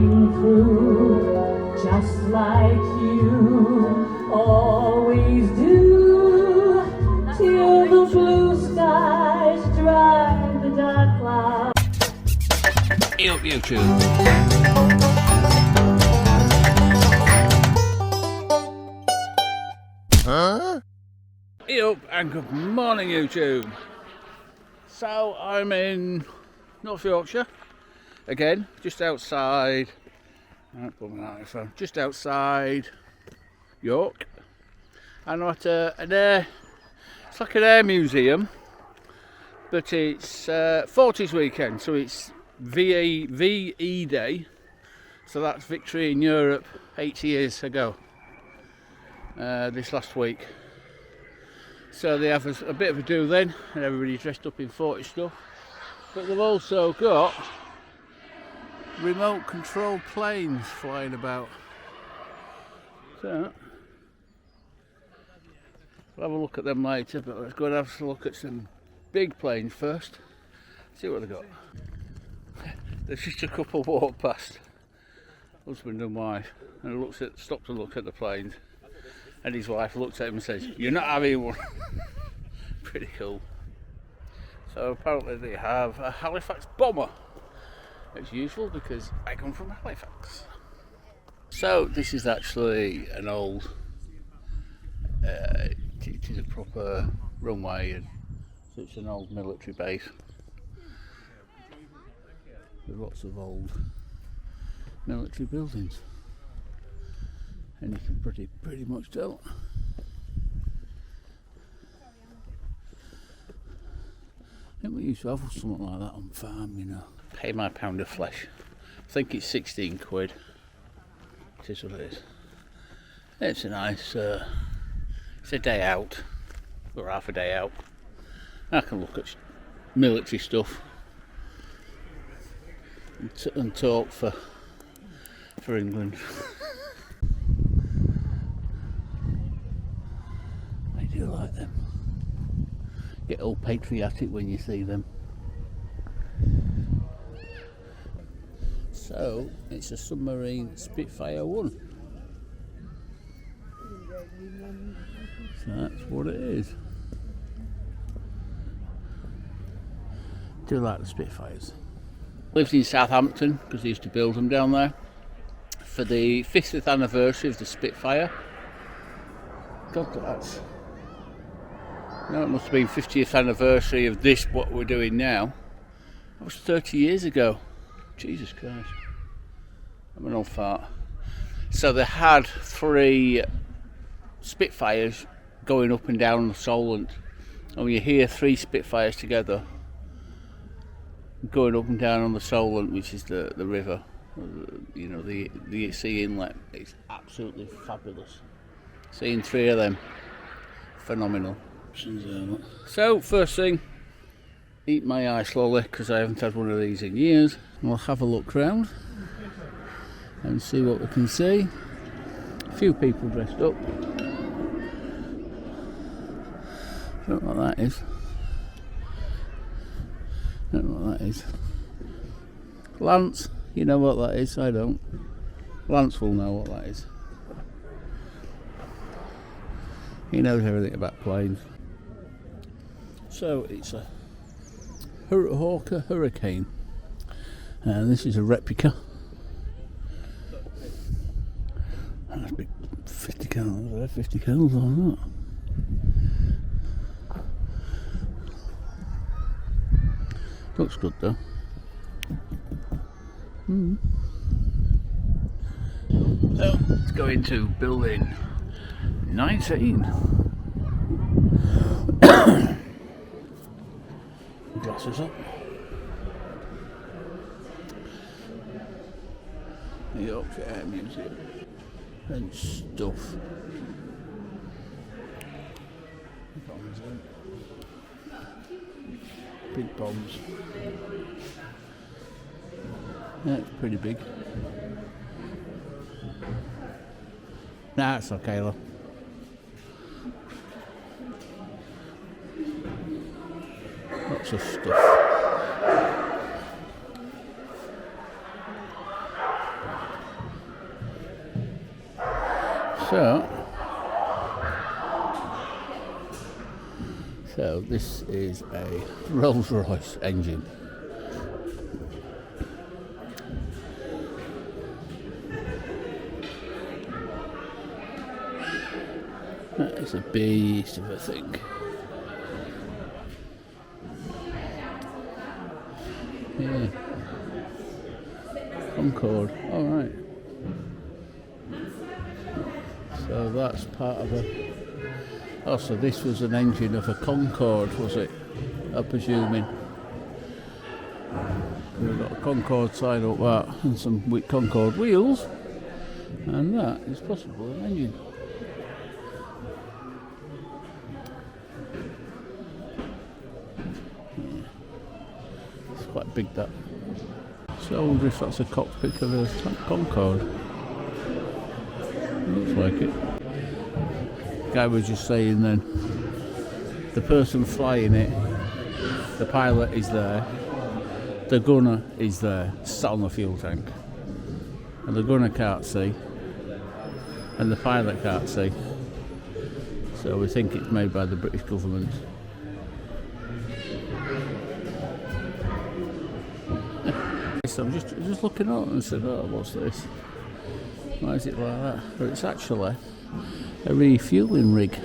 pulling through, just like you always do, till the blue skies drive the dark clouds. Hey up, YouTube. Hey up and good morning, YouTube. So I'm in North Yorkshire again, just outside. Just outside York, and I'm at it's like an air museum, but it's 40s weekend, so it's VE Day, so that's Victory in Europe 80 years ago, this last week. So they have a bit of a do then, and everybody's dressed up in 40 stuff, but they've also got remote control planes flying about. So we'll have a look at them later, but let's go and have a look at some big planes first. See what they've got. There's just a couple walk past, husband and wife, and stopped and looked at the planes, and his wife looked at him and says, "You're not having one." Pretty cool. So apparently they have a Halifax bomber. It's useful because I come from Halifax. So this is actually an old, it is a proper runway, and so it's an old military base with lots of old military buildings, and you can pretty much tell. I think we used to have something like that on farm, you know. Pay my pound of flesh. I think it's 16 quid. It is what it is. It's a nice, it's a day out, or half a day out. I can look at military stuff and talk for England. I do like them. Get all patriotic when you see them. So it's a submarine Spitfire 1. So that's what it is. Do like the Spitfires. Lived in Southampton because they used to build them down there for the 50th anniversary of the Spitfire. God, that's... No, it must have been 50th anniversary of this, what we're doing now. That was 30 years ago. Jesus Christ. I'm an old fart. So they had 3 Spitfires going up and down the Solent. And when you hear 3 Spitfires together going up and down on the Solent, which is the river, you know, the sea inlet, it's absolutely fabulous. Seeing 3 of them, phenomenal. So first thing, eat my eye slowly because I haven't had one of these in years. We'll have a look round and see what we can see. A few people dressed up. Don't know what that is. Don't know what that is. Lance, you know what that is? I don't. Lance will know what that is. He knows everything about planes. So it's a Hawker Hurricane, and this is a replica. That's big, 50 cans, 50 cans on that. Looks good though. So let's go into building 19. Glasses up. The Yorkshire Air Museum and stuff. Bombs in. Big bombs. That's pretty big. Nah, it's okay though. Lots of stuff. So this is a Rolls-Royce engine. That is a beast of a thing. Yeah. Concorde, alright. So that's part of a... Oh, so this was an engine of a Concorde, was it? I'm presuming. We've got a Concorde side up that, and some Concorde wheels. And that is possibly an engine. Yeah. It's quite big, that. So I wonder if that's a cockpit of a Concorde. Looks like it. Guy was just saying then, the person flying it, the pilot is there, the gunner is there, sat on the fuel tank, and the gunner can't see, and the pilot can't see. So we think it's made by the British government. So I'm just looking up and said, oh, what's this? Why is it like that? But it's actually a refueling rig.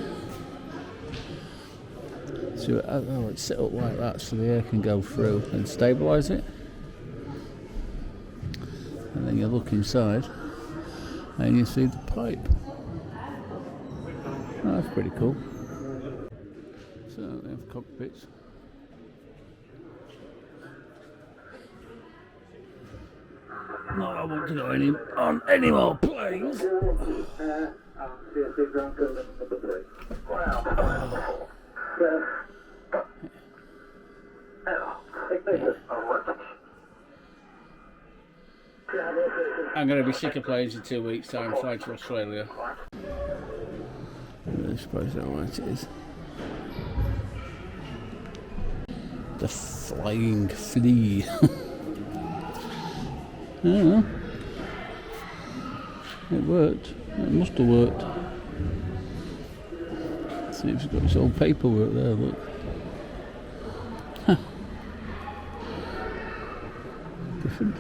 So it's set up like that so the air can go through and stabilise it. And then you look inside and you see the pipe. Oh, that's pretty cool. So they have cockpits. No, I want to go on any more planes. I'm going to be sick of planes in 2 weeks' time, flying to Australia. I suppose that's what it is. The flying flea. I don't know. It worked. It must have worked. See if it's got its own paperwork there, look. Huh. Different.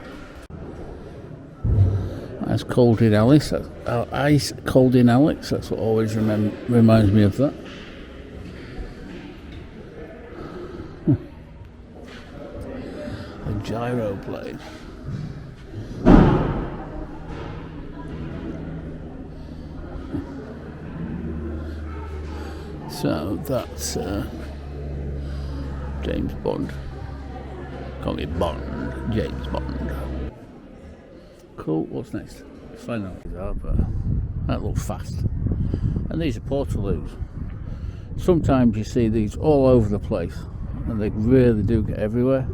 Ice cold in Alice. Ice cold in Alex. That's what always reminds me of that. A gyroplane. So that's James Bond. Call me Bond. James Bond. Cool, what's next? Let's find out. That looks fast. And these are portaloos. Sometimes you see these all over the place, and they really do get everywhere.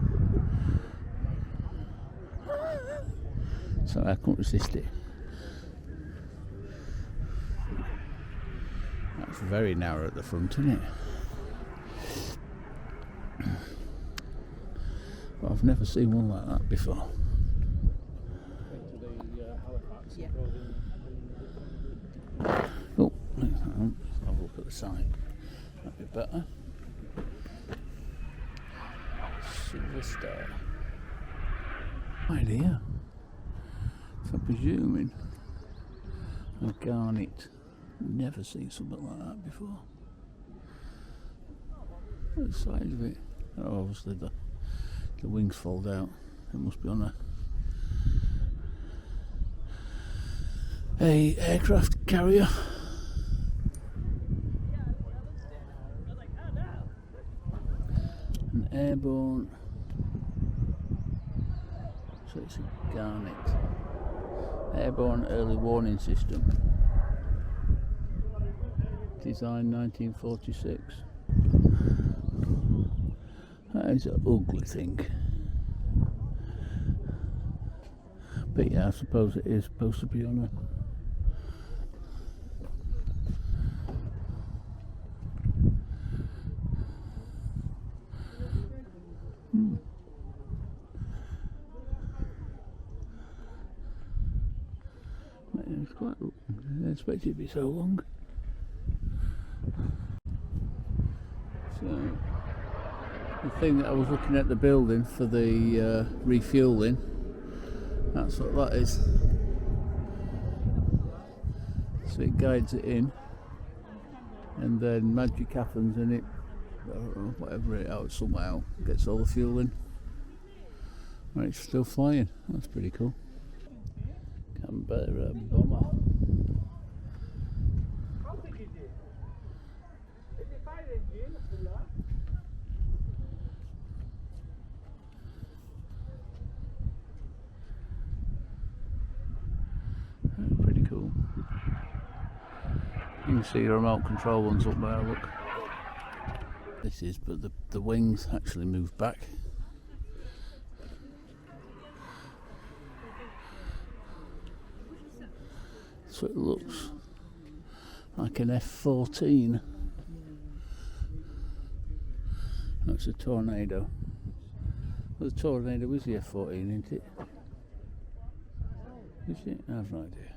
So I couldn't resist it. That's very narrow at the front, isn't it? But I've never seen one like that before. Oh, let's have a look at the side. That'd be better. Silver Star. Idea. So I'm presuming a garnet. Never seen something like that before. Look at the size of it. Oh, obviously the wings fold out. It must be on a aircraft carrier. An airborne. So it's a garnet. Airborne early warning system. Design 1946. That is an ugly thing. But yeah, I suppose it is supposed to be on a... That It's quite long. I didn't expect it to be so long. So, the thing that I was looking at the building for the refueling, that's what that is. So it guides it in, and then magic happens and it, I don't know, whatever it out somehow gets all the fuel in. Right, it's still flying. That's pretty cool. Canberra bomber. Pretty cool. You can see the remote control ones up there, look. This is, but the wings actually move back. So it looks like an F-14. That's a Tornado. Well, the Tornado is the F-14, isn't it? Is it? I have no idea.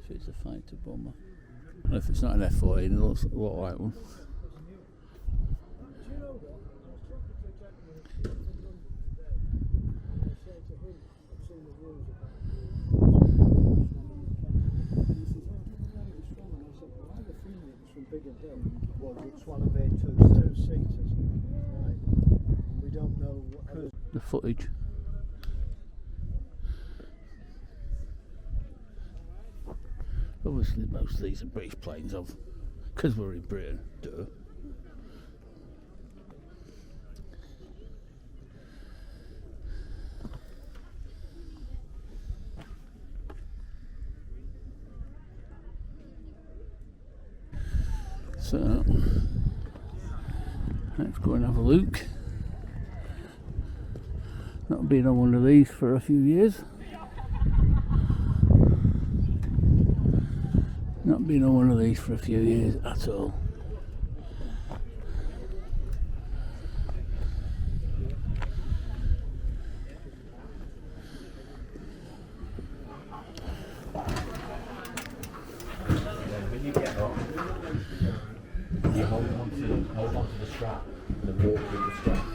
So it's a fighter bomber. Well, if it's not an F-14, it looks a lot like one. The footage. Obviously most of these are British planes, because we're in Britain, duh. So let's go and have a look. Not been on one of these for a few years. Not been on one of these for a few years at all. When you get up, you hold on to the strap and then walk with the strap.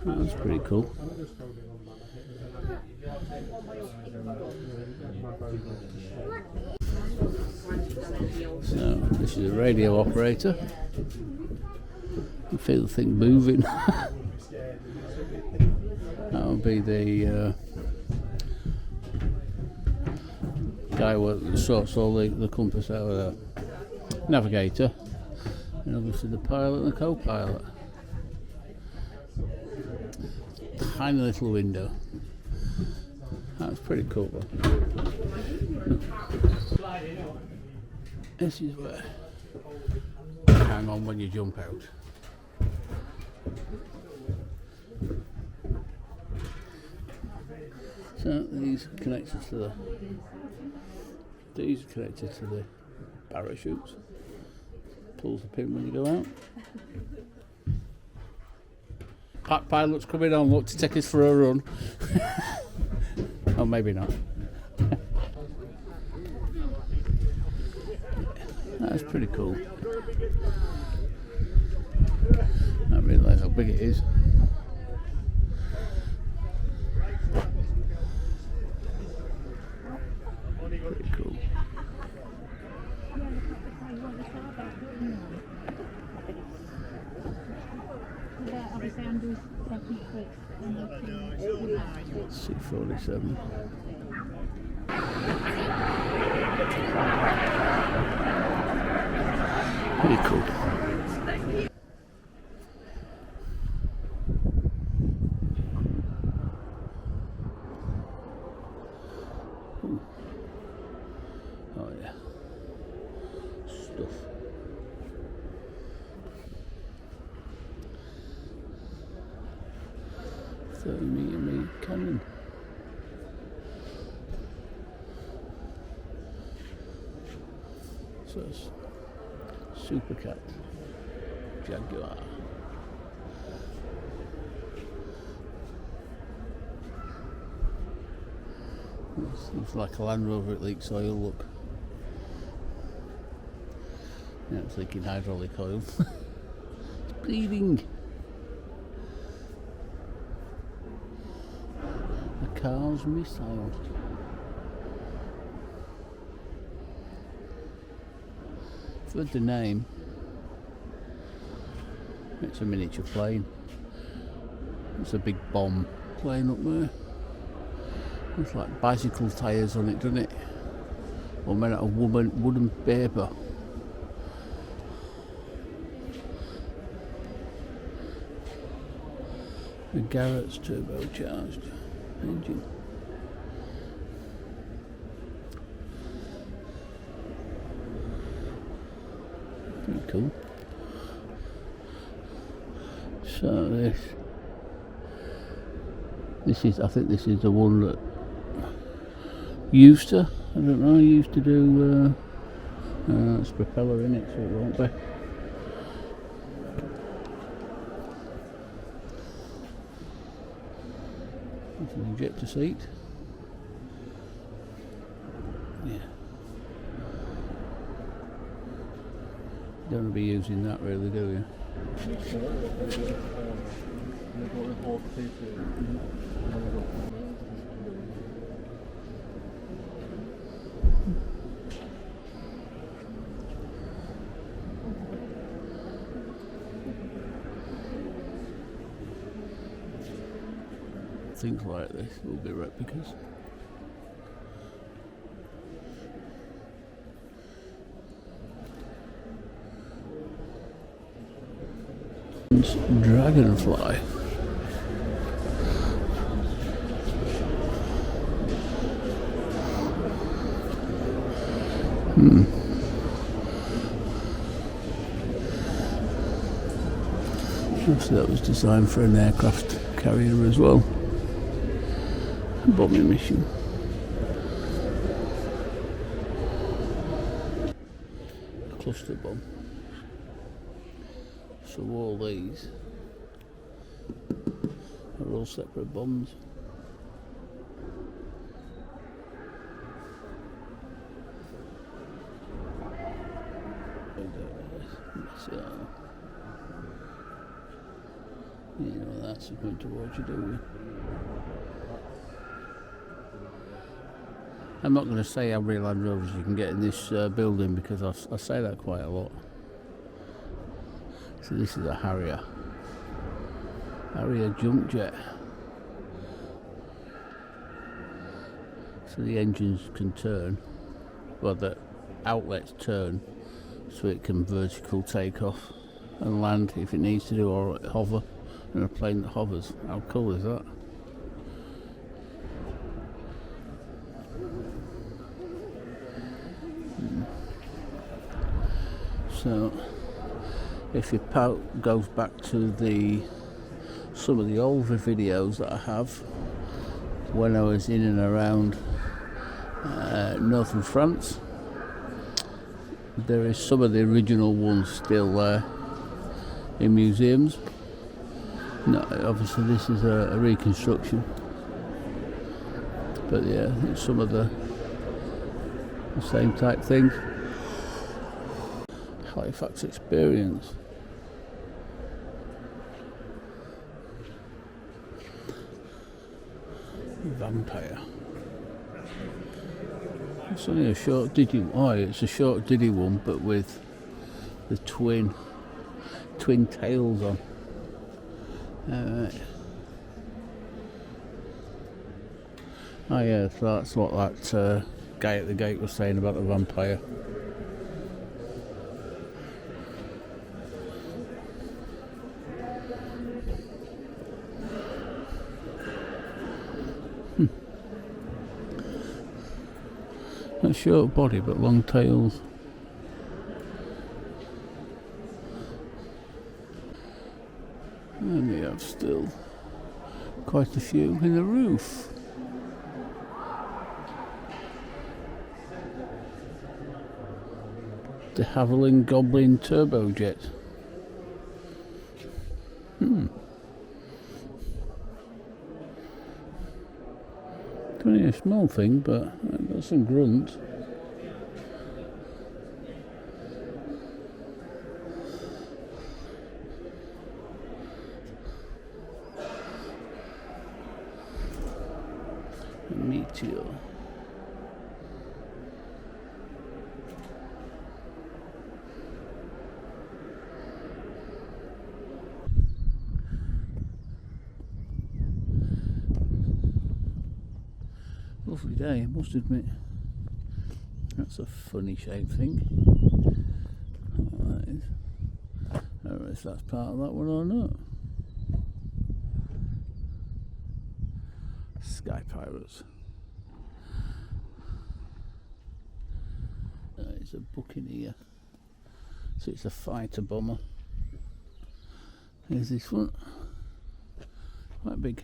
That's pretty cool. So this is a radio operator. I feel the thing moving. That'll be the guy who sorts all the compass out of the navigator, and obviously the pilot and the co-pilot. Tiny little window. That's pretty cool. This is where hang on when you jump out. So these are connected to the parachutes. Pulls the pin when you go out. Pilot's coming on, look, to take us for a run. Oh, maybe not. That's pretty cool. I don't realise how big it is. Pretty cool. C-47. Pretty cool. Ooh. Oh yeah. Stuff. $30 meter cannon. first. Supercat. Jaguar. Looks like a Land Rover, it leaks oil, look. Yeah, it's leaking hydraulic oil. It's bleeding. A car's missile. I've heard the name. It's a miniature plane. It's a big bomb plane up there. It's like bicycle tyres on it, doesn't it? Or made out of wooden paper. The Garrett's turbocharged engine. Pretty cool. So this is, I think this is the one that used to, I don't know, used to do, it's propeller in it, so it won't be. It's an ejector seat. Yeah. You don't want to be using that really, do you? Things like this will be replicas. Dragonfly. So that was designed for an aircraft carrier as well. A bombing mission. A cluster bomb. So all these are all separate bombs. So, you know that's something to watch, do we? I'm not going to say how many Land Rovers you can get in this building because I say that quite a lot. So this is a Harrier jump jet. So the engines can turn, well the outlets turn, so it can vertical take off and land if it needs to do, or hover, and a plane that hovers. How cool is that? So if your pout goes back to some of the older videos that I have when I was in and around northern France, there is some of the original ones still there in museums. No, obviously this is a reconstruction, but yeah, it's some of the same type thing. Halifax experience. Vampire. It's only a short diddy. Oh, it's a short diddy one, but with the twin tails on. Oh yeah, so that's what that guy at the gate was saying about the vampire. A short body but long tails. And we have still quite a few in the roof. De Havilland Goblin turbojet. Only a small thing, but I've got some grunt. A meteor. Lovely day, I must admit. That's a funny shaped thing. Oh, that is. I don't know if that's part of that one or not. Sky Pirates. It's a Buccaneer. So it's a fighter bomber. Here's this one. Quite big.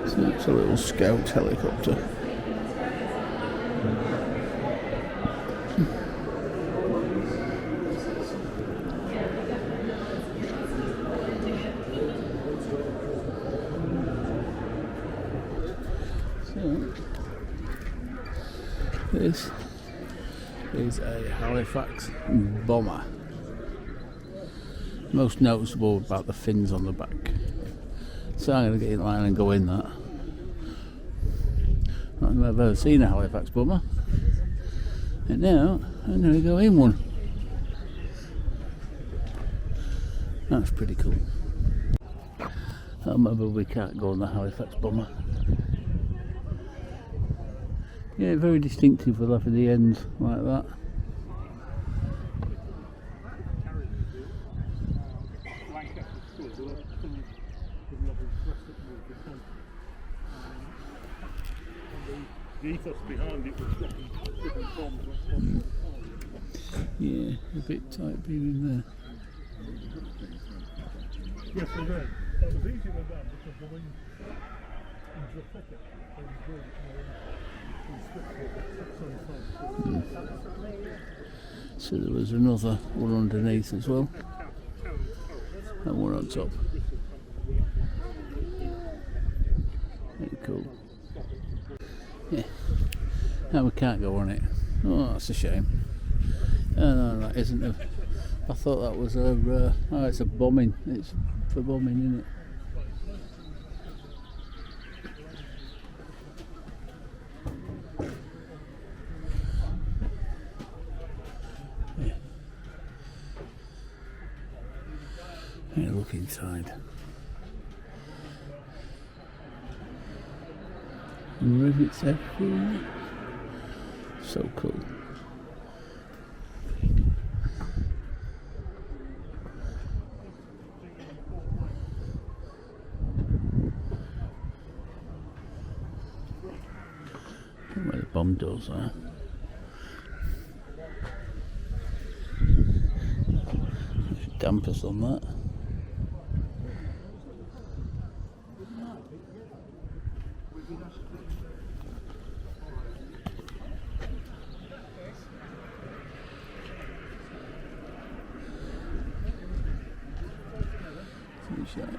So it's a little scout helicopter. So this is a Halifax bomber. Most noticeable about the fins on the back. So I'm going to get in line and go in that. I don't know if I've ever seen a Halifax bomber. And now I'm going to go in one. That's pretty cool. Maybe we can't go on the Halifax bomber. Yeah, very distinctive with having the ends like that. The ethos behind it was different bombs. Yeah, a bit tight being in there. Yes, they did. That was easier than that because the wind into the thicket. They would build it more in. So there was another one underneath as well, and one on top. Very cool. Yeah. Now we can't go on it. Oh, that's a shame. Oh, no, that isn't a... I thought that was a... oh, it's a bombing. It's for bombing, isn't it? Yeah. Yeah, look inside. Rivets everywhere. So cool. Where the bomb doors are. There's dampers on that.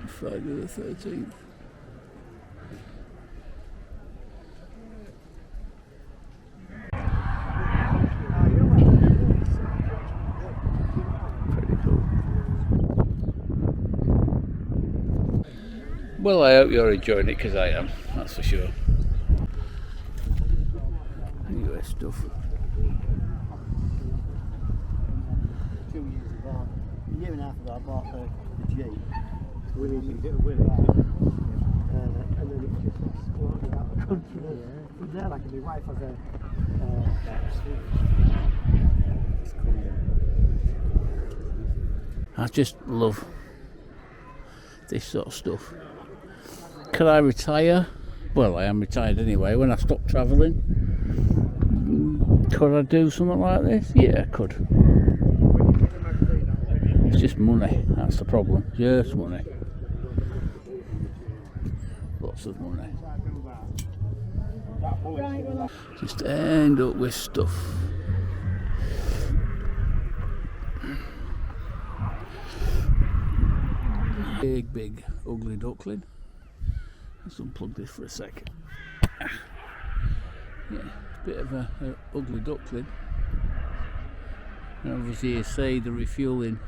Friday the 13th. Pretty cool. Well, I hope you're enjoying it because I am, that's for sure. US stuff. 2 years ago, a year and a half ago, I bought the Jeep. We need to get a win. And then it just exploded out of the country. Yeah. From there, like, my wife has a I just love this sort of stuff. Could I retire? Well, I am retired anyway. When I stop travelling, could I do something like this? Yeah, I could. It's just money. That's the problem. Just money. Lots of money. Just end up with stuff. Big ugly duckling. Let's unplug this for a second. Yeah, bit of a ugly duckling. And obviously you see the refueling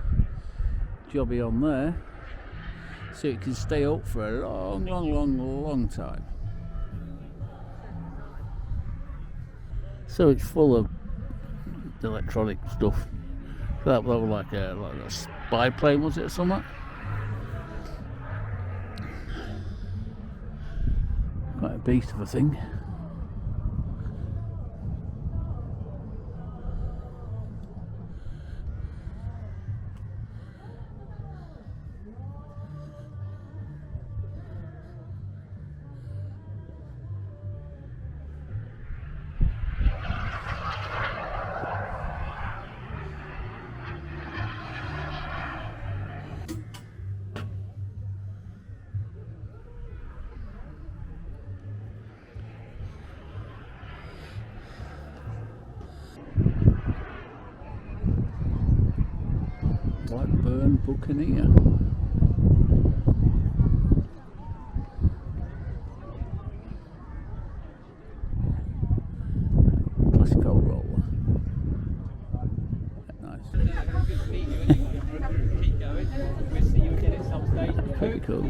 jobby on there, so it can stay up for a long time. So it's full of electronic stuff. That was like a spy plane, was it, or something? Quite a beast of a thing. Blackburn Buccaneer. Classical roller. Nice. Keep going. We'll see you again at some stage. Pretty cool.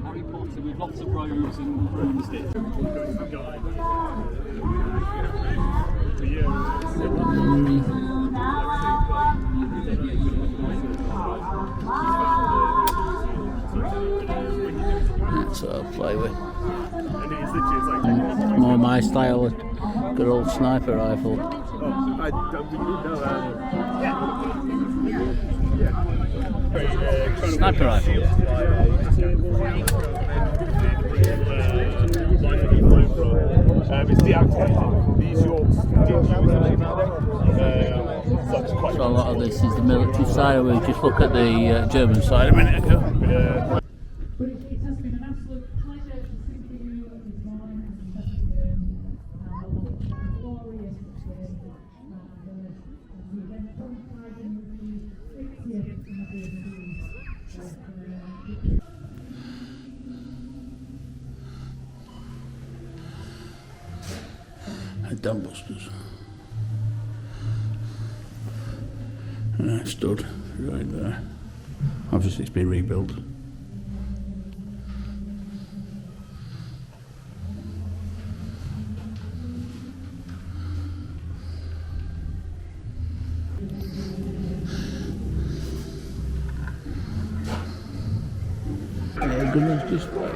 Harry Potter with lots of robes and broomsticks. That's what I'll play with. More my style of good old sniper rifle. Sniper rifle. It's deactivated. These Yorks So a lot of this is the military side. We'll just look at the German side a minute ago. But it has been an absolute pleasure to speak to you this morning and glorious experience. And we then coinciding with the 60th anniversary. Dumbusters. And that stood right there. Obviously it's been rebuilt. Airgunners display.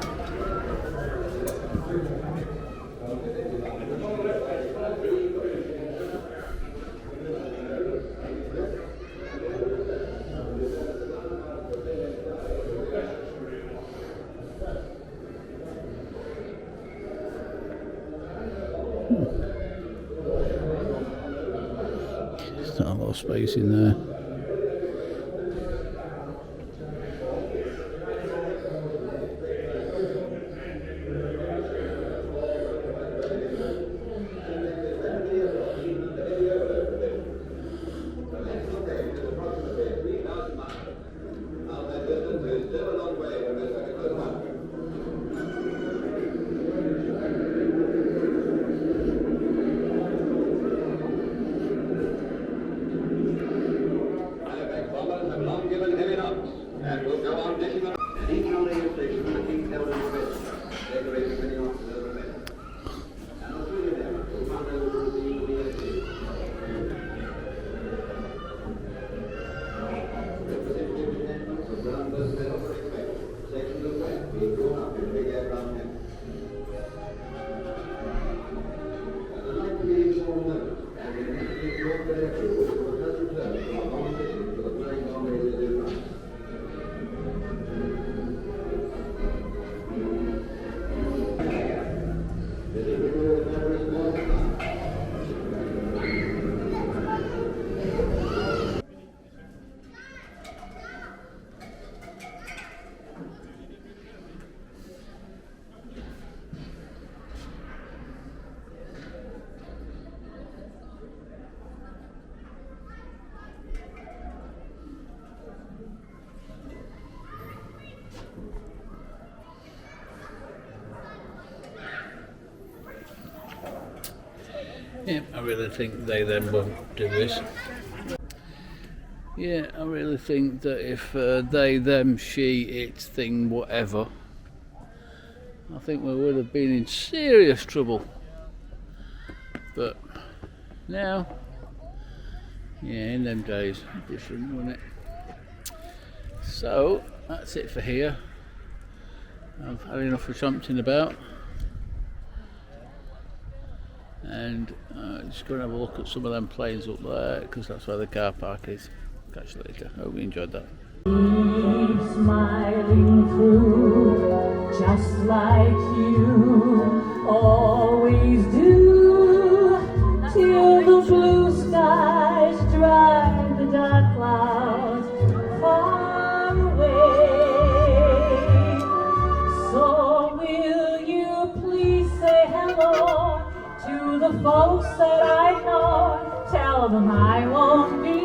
There's not a lot of space in there. Yeah, I really think they then won't do this. Yeah, I really think that if they, them, she, it thing, whatever, I think we would have been in serious trouble. But now, yeah, in them days, different, wasn't it? So, that's it for here. I've had enough of chomping about. And just going to have a look at some of them planes up there, because that's where the car park is. Catch you later. Hope you enjoyed that. Keep smiling through, just like you always do, till the blue skies drive the dark clouds far away. So will you please say hello to the folks that I know? Tell them I won't be